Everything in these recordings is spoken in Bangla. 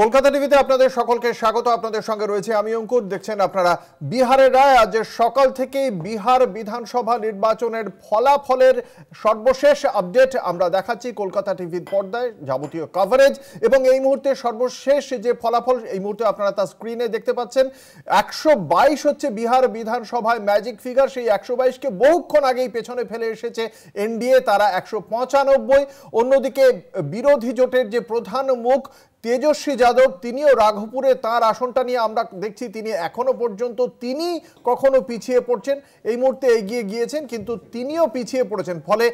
কলকাতা টিভিতে আপনাদের সকলকে স্বাগত। আপনাদের সঙ্গে রয়েছে আমি অঙ্কুর। দেখছেন আপনারা বিহারের রায়। আজ সকাল থেকে বিহার বিধানসভা নির্বাচনের ফলাফলের সর্বশেষ আপডেট আমরা দেখাচ্ছি কলকাতা টিভির পর্দায়, যাবতীয় কভারেজ। এবং এই মুহূর্তে সর্বশেষ যে ফলাফল এই মুহূর্তে আপনারা তার স্ক্রিনে দেখতে পাচ্ছেন। 122 হচ্ছে বিহার বিধানসভায় ম্যাজিক ফিগার। সেই 122কে বহুক্ষণ আগেই পেছনে ফেলে এসেছে এনডিএ, তারা 195। অন্যদিকে বিরোধী জোটের যে প্রধান মুখ তেজস্বী যাদব, তিনিও রাঘপুরে তার আসনটা নিয়ে আমরা দেখছি তিনি এখনো পর্যন্ত তিনি কখনো পিছিয়ে পড়ছেন, এই মুহূর্তে এগিয়ে গিয়েছেন কিন্তু তিনিও পিছিয়ে পড়েছেন। ফলে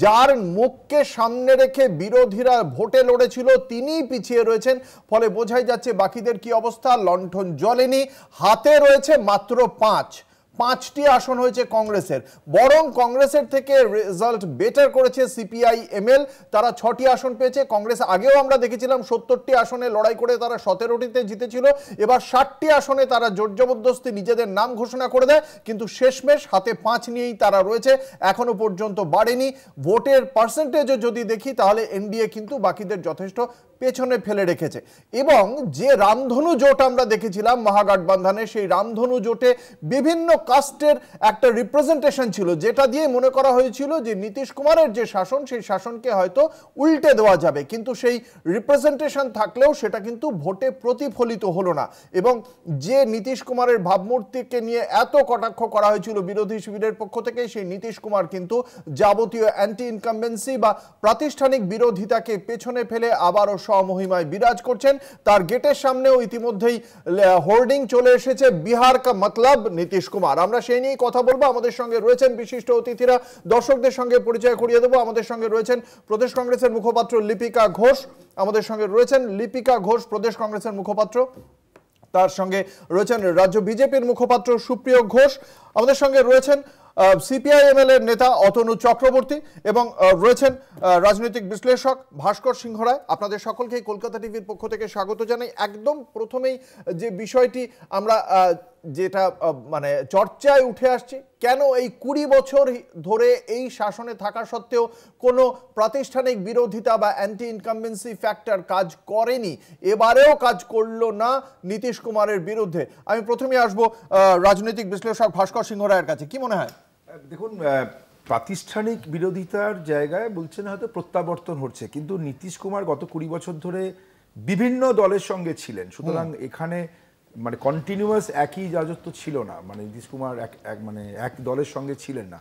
যার মুখকে সামনে রেখে বিরোধীরা ভোটে লড়েছিল তিনিই পিছিয়ে রয়েছেন। ফলে বোঝাই যাচ্ছে বাকিদের কি অবস্থা। লণ্ঠন জ্বলেনি, হাতে রয়েছে মাত্র 5টি আসন হয়েছে কংগ্রেসের। বরং কংগ্রেসের থেকে রেজাল্ট বেটার করেছে সিপিআই এমএল, তারা 6টি আসন পেয়েছে। কংগ্রেস আগেও আমরা দেখেছিলাম 70টি আসনে লড়াই করে তারা 17টিতে জিতেছিল। এবার 60টি আসনে তারা জোর জবরদস্তি নিজেদের নাম ঘোষণা করে দেয়, কিন্তু শেষমেশ হাতে 5 নিয়েই তারা রয়েছে, এখনো পর্যন্ত বাড়েনি। ভোটের পার্সেন্টেজও যদি দেখি তাহলে এনডিএ কিন্তু বাকিদের যথেষ্ট পেছনে ফেলে রেখেছে। এবং যে রামধনু জোট আমরা দেখেছিলাম মহাগঠবন্ধনে, সেই রামধনু জোটে বিভিন্ন কাস্টের একটা রিপ্রেজেন্টেশন ছিল, যেটা দিয়ে মনে করা হয়েছিল যে নীতিশ কুমারের যে শাসন সেই শাসনকে হয়তো উল্টে দেওয়া যাবে, কিন্তু সেই রিপ্রেজেন্টেশন থাকলেও সেটা কিন্তু ভোটে প্রতিফলিত হলো না। এবং যে নীতিশ কুমারের ভাবমূর্তিকে নিয়ে এত কটাক্ষ করা হয়েছিল বিরোধী শিবিরের পক্ষ থেকে, সেই নীতিশ কুমার কিন্তু যাবতীয় অ্যান্টি ইনকামবেন্সি বা প্রাতিষ্ঠানিক বিরোধিতাকে পেছনে ফেলে আবারও স্বমহিমায় বিরাজ করছেন। তার গেটের সামনেও ইতিমধ্যেই হোর্ডিং চলে এসেছে, বিহার কা মতলব নীতিশ কুমার। আমরা সেই নিয়েই কথা বলবো। আমাদের সঙ্গে রয়েছেন বিশিষ্ট অতিথিরা, দর্শকদের সঙ্গে পরিচয় করিয়ে দেবো। আমাদের সঙ্গে রয়েছেন প্রদেশ কংগ্রেসের মুখপাত্র লিপিকা ঘোষ, আমাদের সঙ্গে রয়েছেন লিপিকা ঘোষ প্রদেশ কংগ্রেসের মুখপাত্র। তার সঙ্গে রয়েছেন রাজ্য বিজেপির মুখপাত্র সুপ্রিয় ঘোষ, আমাদের সঙ্গে রয়েছেন সিপিআইএমএল এর নেতা অতনু চক্রবর্তী এবং রয়েছেন রাজনৈতিক বিশ্লেষক ভাস্কর সিংহ রায়। আপনাদের সকলকেই কলকাতা টিভির পক্ষ থেকে স্বাগত জানাই। একদম প্রথমেই যে বিষয়টি আমরা যেটা মানে চর্চায় উঠে আসছে, কেন এই 20 বছর ধরে এই শাসনে থাকা সত্ত্বেও কোনো প্রাতিষ্ঠানিক বিরোধিতা বা অ্যান্টি ইনকামবেন্সি ফ্যাক্টর কাজ করেনি, এবারেও কাজ করলো না নীতিশ কুমারের বিরুদ্ধে। আমি প্রথমে আসবো রাজনৈতিক বিশ্লেষক ভাস্কর সিংহ রায়ের কাছে। কি মনে হয়? দেখুন, প্রাতিষ্ঠানিক বিরোধিতার জায়গায় বলছেন হয়তো প্রত্যাবর্তন হচ্ছে, কিন্তু নীতিশ কুমার গত 20 বছর ধরে বিভিন্ন দলের সঙ্গে ছিলেন, সুতরাং এখানে মানে কন্টিনিউয়াস একই রাজত্ব ছিল না। মানে নীতিশ কুমার এক দলের সঙ্গে ছিলেন না।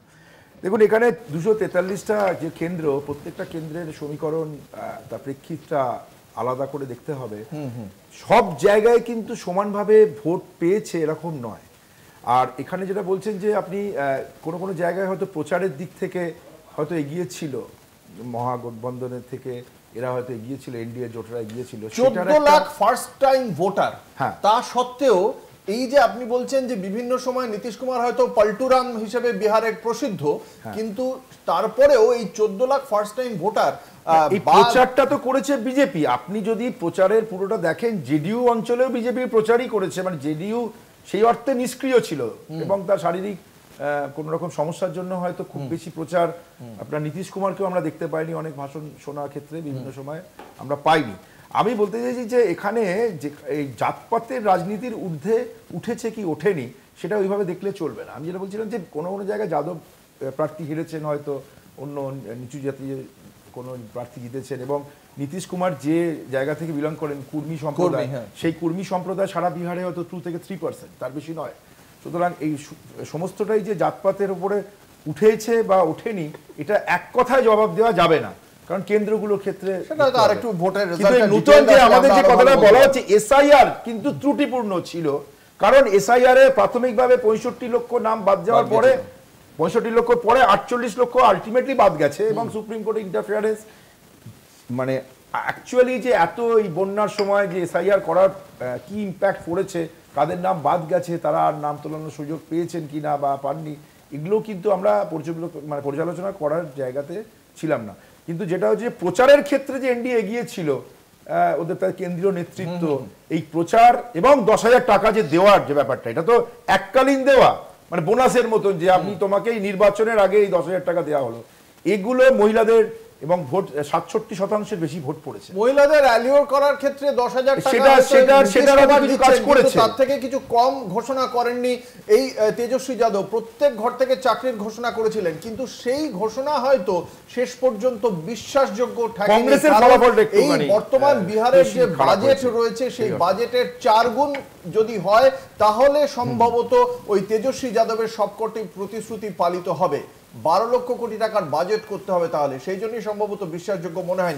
দেখুন, এখানে 243টা যে কেন্দ্র, প্রত্যেকটা কেন্দ্রের সমীকরণ তার প্রেক্ষিতটা আলাদা করে দেখতে হবে। সব জায়গায় কিন্তু সমানভাবে ভোট পেয়েছে এরকম নয়। আর এখানে যেটা বলছেন যে আপনি কোনো জায়গায় হয়তো প্রচারের দিক থেকে হয়তো এগিয়ে ছিল, মহাগঠবন্ধনের থেকে এরা হয়তো এগিয়েছিল, এনডিএ জোটরা এগিয়েছিল। 14 লাখ ফার্স্ট টাইম ভোটার, তা সত্ত্বেও এই যে আপনি বলছেন যে বিভিন্ন সময় নীতিশ কুমার হয়তো পল্টুরাম হিসেবে বিহারের প্রসিদ্ধ, কিন্তু তারপরেও এই 14 লাখ ফার্স্ট টাইম ভোটার, এই প্রচারটা তো করেছে বিজেপি। আপনি যদি প্রচারের পুরোটা দেখেন, জেডিইউ অঞ্চলেও বিজেপি প্রচারই করেছে। মানে জেডিইউ সেই অর্থে নিষ্ক্রিয় ছিল এবং তার শারীরিক কোনো রকম সমস্যার জন্য হয়তো খুব বেশি প্রচার আপনার নীতিশ কুমারকেও আমরা দেখতে পাইনি, অনেক ভাষণ শোনার ক্ষেত্রে বিভিন্ন সময় আমরা পাইনি। আমি বলতে চাইছি যে এখানে যে এই জাতপাতের রাজনীতির ঊর্ধ্বে উঠেছে কি ওঠেনি সেটা ওইভাবে দেখলে চলবে না। আমি যেটা বলছিলাম যে কোনো জায়গায় যাদব প্রার্থী হেরেছেন, হয়তো অন্য নিচু জাতীয় কোনো প্রার্থী জিতেছেন, এবং নীতিশ কুমার যে জায়গা থেকে বিলং করেন কুর্মী সম্প্রদায়, সেই কুর্মী সম্প্রদায় সারা বিহারে হয়তো 2 থেকে 3%, তার বেশি নয়। সুতরাং এই সমস্তটাই যে জাতপাতের উপরে উঠেছে বা ওঠেনি, এটা এক কথায় জবাব দেওয়া যাবে না, কারণ কেন্দ্রগুলোর ক্ষেত্রে নতুন যে আমাদের যে কথাটা বলা হচ্ছে এসআইআর কিন্তু ত্রুটিপূর্ণ ছিল। কারণ এসআইআর এ প্রাথমিকভাবে 65 লক্ষ নাম বাদ যাওয়ার পরে 65 লক্ষ পরে 48 লক্ষ আলটিমেটলি বাদ গেছে, এবং সুপ্রিম কোর্টের ইন্টারফেয়ারেন্স, মানে অ্যাকচুয়ালি যে এত এই বন্যার সময় যে এসআইআর করার কি ইম্প্যাক্ট পড়েছে, কাদের নাম বাদ গেছে, তারা আর নাম তোলানোর সুযোগ পেয়েছেন কিনা বা পাননি, এগুলো কিন্তু আমরা পর্যালোচনা করার জায়গাতে ছিলাম না। কিন্তু যেটা হচ্ছে প্রচারের ক্ষেত্রে যে এনডিএ এগিয়েছিল, ওদের তার কেন্দ্রীয় নেতৃত্ব এই প্রচার এবং 10,000 টাকা যে দেওয়ার যে ব্যাপারটা, এটা তো এককালীন দেওয়া, মানে বোনাসের মতন, যে আপনি তোমাকে এই নির্বাচনের আগে এই 10,000 টাকা দেওয়া হলো। এগুলো মহিলাদের এবং ভোট 67% বেশি ভোট পড়েছে। মহিলাদের অ্যালিওর করার ক্ষেত্রে 10,000 টাকা সেটার কিছু কাজ করেছে, তার থেকে কিছু কম ঘোষণা করেননি এই তেজস্বী যাদব। প্রত্যেক ঘর থেকে চাকরির ঘোষণা করেছিলেন, কিন্তু সেই ঘোষণা হয়তো শেষ পর্যন্ত বিশ্বাসযোগ্য ঠেকেনি। কংগ্রেসের ফলাফলটা একটু এই বর্তমান বিহারের যে বাজেট রয়েছে সেই বাজেটের 4 গুণ যদি হয় তাহলে সম্ভবত ওই তেজস্বী যাদবের সবকটি প্রতিশ্রুতি পালিত হবে। 12 লক্ষ কোটি টাকার বাজেট করতে হবে, তাহলে সেই জন্যই সম্ভবত বিশ্বাসযোগ্য মনে হয়নি।